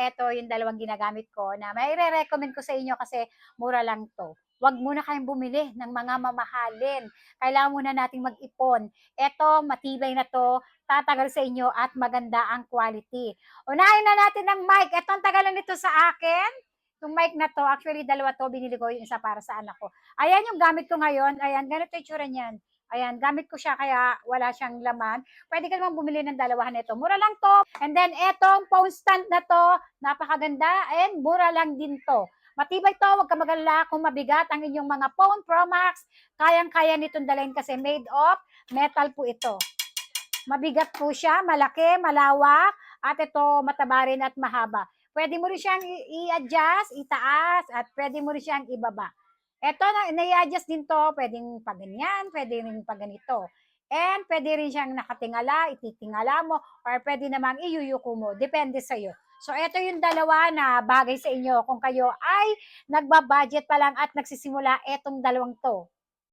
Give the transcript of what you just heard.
eto yung dalawang ginagamit ko na maire-recommend ko sa inyo kasi mura lang 'to. Huwag muna kayong bumili ng mga mamahalin. Kailangan muna nating mag-ipon. Eto, matibay na 'to, tatagal sa inyo at maganda ang quality. Unahin na natin ang mic. Eto ang tagal na nito sa akin. Yung mic na 'to, actually dalawa 'to, binili ko yung isa para sa anak ko. Ayan yung gamit ko ngayon. Ayan, ganito yung itsura niyan. Ayan, gamit ko siya kaya wala siyang laman. Pwede ka naman bumili ng dalawahan nito. Mura lang 'to. And then etong phone stand na 'to, napakaganda and mura lang din 'to. Matibay 'to, wag ka mag-alala kung mabigat ang inyong mga phone Pro Max. Kayang-kaya nitong dalhin kasi made of metal po ito. Mabigat po siya, malaki, malawak, at ito mataba rin at mahaba. Pwede mo rin siyang i-adjust, itaas, at pwede mo rin siyang ibaba. Ito, na-i-adjust din to, pwedeng pag ganyan, pwede rin pag ganito. And pwede rin siyang nakatingala, ititingala mo, or pwede namang iyuyuko mo, depende sa'yo. So, ito yung dalawa na bagay sa inyo kung kayo ay nagbabudget pa lang at nagsisimula etong dalawang to.